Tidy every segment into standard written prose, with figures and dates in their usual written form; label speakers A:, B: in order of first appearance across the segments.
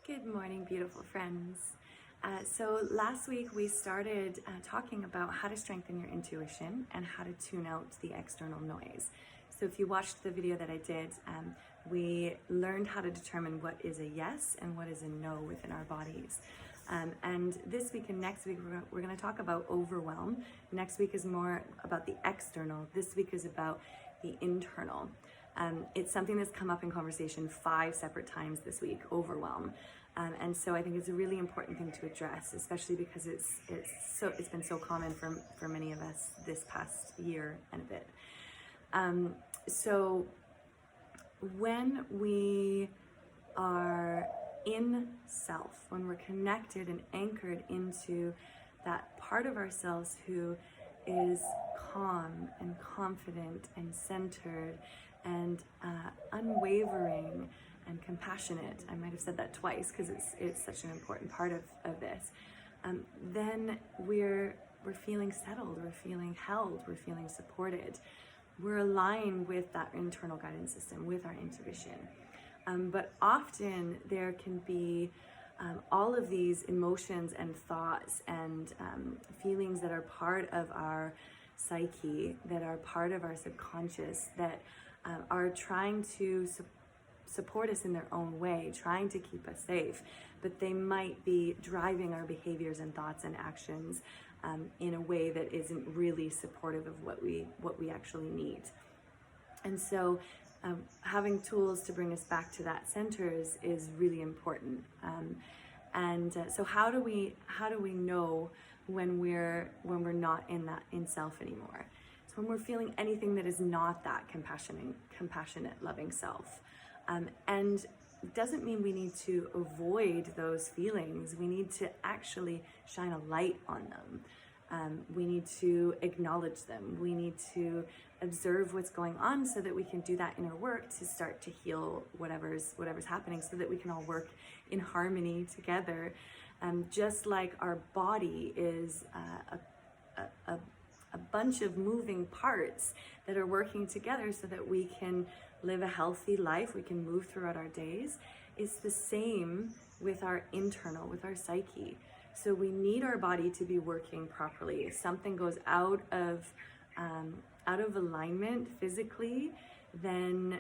A: Good morning, beautiful friends. So last week we started talking about how to strengthen your intuition and how to tune out the external noise. So if you watched the video that I did, we learned how to determine what is a yes and what is a no within our bodies. And this week and next week, we're going to talk about overwhelm. Next week is more about the external. This week is about the internal. It's something that's come up in conversation 5 separate times this week, overwhelm. And so I think it's a really important thing to address, especially because it's been so common for many of us this past year and a bit. So when we are in self, when we're connected and anchored into that part of ourselves who is calm and confident and centered and unwavering and compassionate, I might have said that twice because it's such an important part of this, then we're feeling settled, we're feeling held, we're feeling supported. We're aligned with that internal guidance system, with our intuition. But often there can be all of these emotions and thoughts and feelings that are part of our psyche, that are part of our subconscious, that are trying to support us in their own way, trying to keep us safe, but they might be driving our behaviors and thoughts and actions in a way that isn't really supportive of what we actually need. And so having tools to bring us back to that center is really important. So how do we know when we're not in self anymore? So when we're feeling anything that is not that compassionate, loving self. And it doesn't mean we need to avoid those feelings. We need to actually shine a light on them. We need to acknowledge them. We need to observe what's going on so that we can do that inner work to start to heal whatever's happening, so that we can all work in harmony together. Just like our body is a bunch of moving parts that are working together so that we can live a healthy life, we can move throughout our days. It's the same with our internal, with our psyche. So we need our body to be working properly. If something goes out of alignment physically, then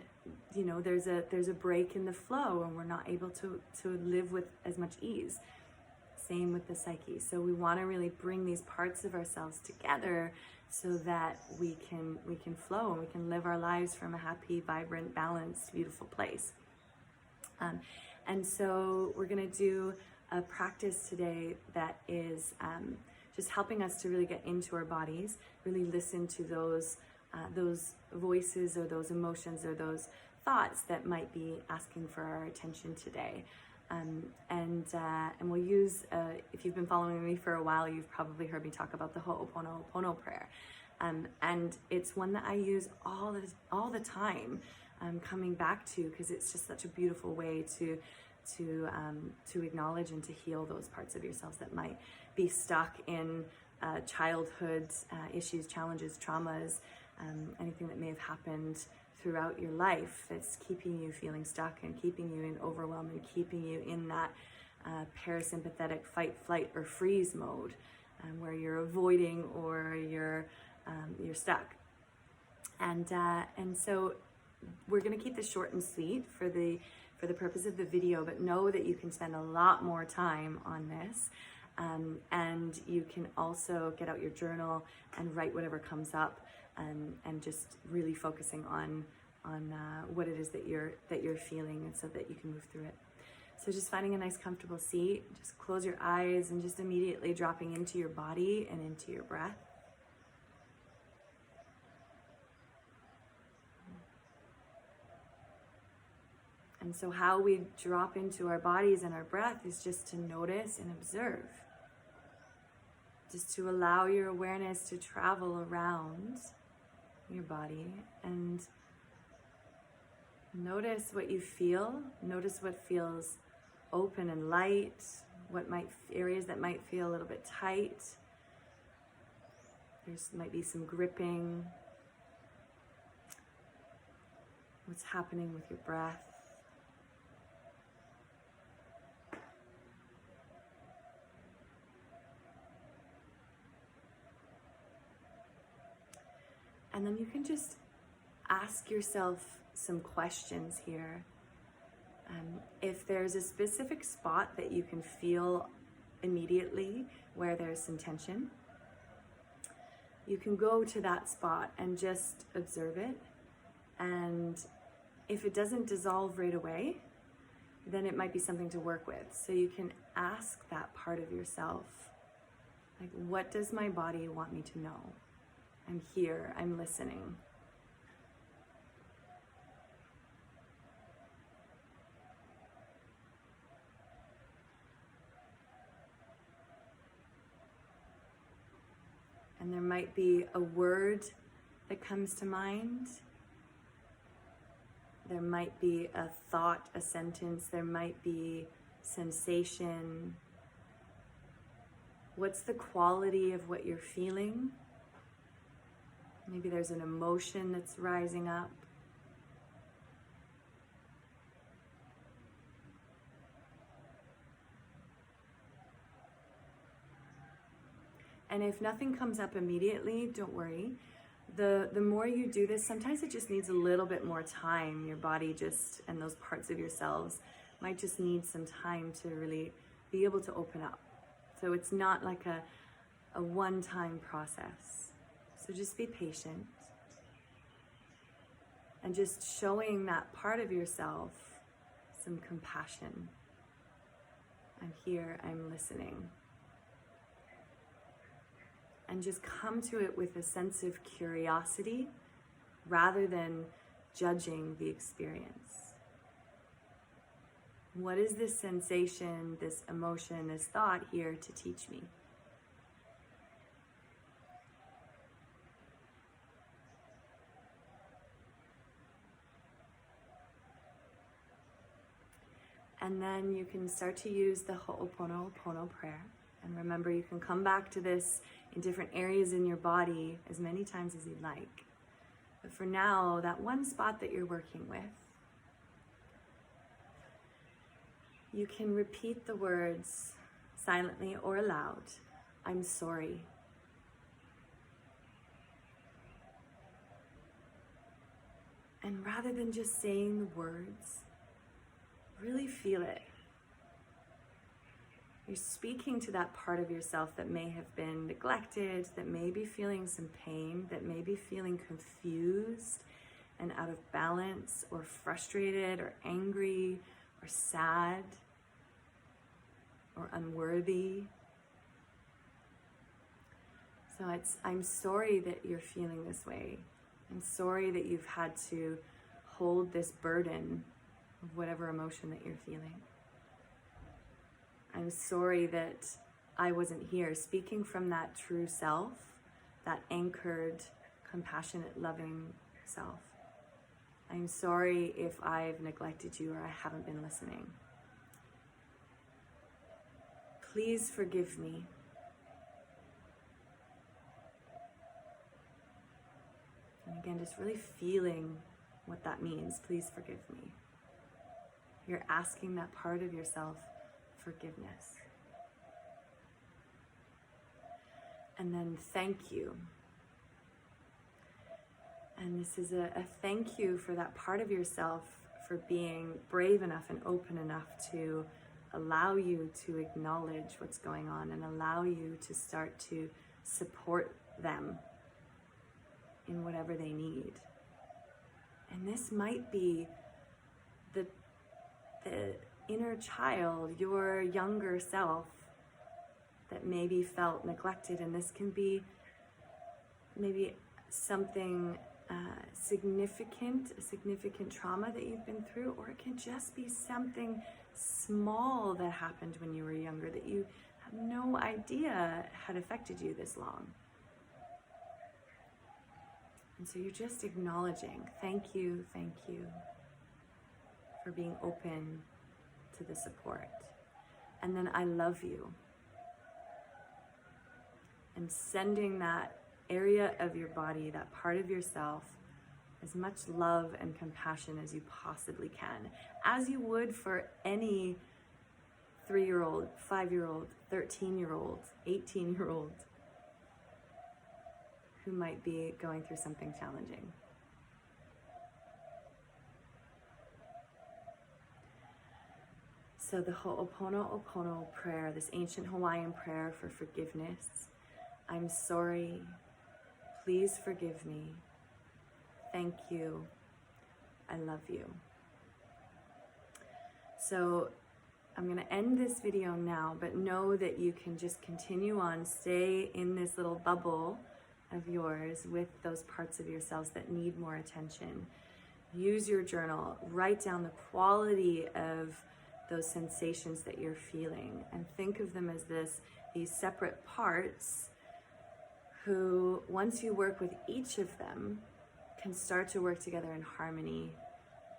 A: there's a break in the flow and we're not able to live with as much ease. Same with the psyche. So we want to really bring these parts of ourselves together so that we can flow and we can live our lives from a happy, vibrant, balanced, beautiful place. And so we're going to do a practice today that is just helping us to really get into our bodies, really listen to those voices or those emotions or those thoughts that might be asking for our attention today. And we'll use, if you've been following me for a while, you've probably heard me talk about the Ho'oponopono prayer. And it's one that I use all the time, coming back to, because it's just such a beautiful way to acknowledge and to heal those parts of yourselves that might be stuck in childhood issues, challenges, traumas, anything that may have happened throughout your life that's keeping you feeling stuck and keeping you in overwhelm and keeping you in that parasympathetic fight, flight, or freeze mode, where you're avoiding or you're stuck. And so we're going to keep this short and sweet for the purpose of the video, but know that you can spend a lot more time on this. And you can also get out your journal and write whatever comes up, and just really focusing on what it is that you're feeling, and so that you can move through it. So just finding a nice comfortable seat, just close your eyes and just immediately dropping into your body and into your breath. And so how we drop into our bodies and our breath is just to notice and observe. Just to allow your awareness to travel around your body and notice what you feel. Notice what feels open and light, areas that might feel a little bit tight. Might be some gripping. What's happening with your breath. And then you can just ask yourself some questions here. If there's a specific spot that you can feel immediately where there's some tension, you can go to that spot and just observe it. And if it doesn't dissolve right away, then it might be something to work with. So you can ask that part of yourself, like, what does my body want me to know? I'm here, I'm listening. And there might be a word that comes to mind. There might be a thought, a sentence. There might be sensation. What's the quality of what you're feeling? Maybe there's an emotion that's rising up. And if nothing comes up immediately, don't worry. The more you do this, sometimes it just needs a little bit more time. Your body just, and those parts of yourselves might just need some time to really be able to open up. So it's not like a one-time process. So just be patient. And just showing that part of yourself some compassion. I'm here, I'm listening. And just come to it with a sense of curiosity rather than judging the experience. What is this sensation, this emotion, this thought here to teach me? And then you can start to use the Ho'oponopono prayer. And remember, you can come back to this in different areas in your body as many times as you'd like. But for now, that one spot that you're working with, you can repeat the words silently or aloud. I'm sorry. And rather than just saying the words, really feel it. You're speaking to that part of yourself that may have been neglected, that may be feeling some pain, that may be feeling confused and out of balance, or frustrated, or angry, or sad, or unworthy. So I'm sorry that you're feeling this way. I'm sorry that you've had to hold this burden of whatever emotion that you're feeling. I'm sorry that I wasn't here, speaking from that true self, that anchored, compassionate, loving self. I'm sorry if I've neglected you or I haven't been listening. Please forgive me. And again, just really feeling what that means. Please forgive me. You're asking that part of yourself forgiveness. And then thank you. And this is a thank you for that part of yourself for being brave enough and open enough to allow you to acknowledge what's going on and allow you to start to support them in whatever they need. And this might be the inner child, your younger self that maybe felt neglected, and this can be maybe something a significant trauma that you've been through, or it can just be something small that happened when you were younger that you have no idea had affected you this long. And so you're just acknowledging, thank you for being open to the support. And then I love you. And sending that area of your body, that part of yourself, as much love and compassion as you possibly can, as you would for any 3-year-old, 5-year-old, 13-year-old, 18-year-old. who might be going through something challenging. So the Ho'oponopono prayer, this ancient Hawaiian prayer for forgiveness. I'm sorry. Please forgive me. Thank you. I love you. So I'm going to end this video now, but know that you can just continue on, stay in this little bubble of yours with those parts of yourselves that need more attention. Use your journal, write down the quality of those sensations that you're feeling, and think of them as these separate parts who, once you work with each of them, can start to work together in harmony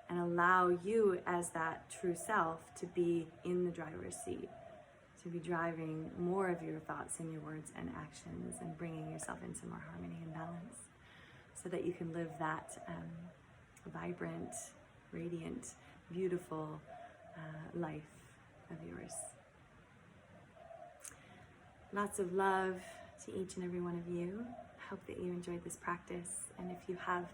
A: and allow you as that true self to be in the driver's seat, to be driving more of your thoughts and your words and actions and bringing yourself into more harmony and balance so that you can live that vibrant, radiant, beautiful life of yours. Lots of love to each and every one of you. Hope that you enjoyed this practice, and if you have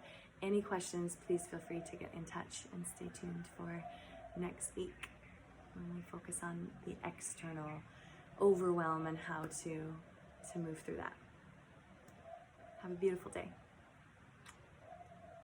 A: any questions, please feel free to get in touch and stay tuned for next week when we focus on the external overwhelm and how to move through that. Have a beautiful day.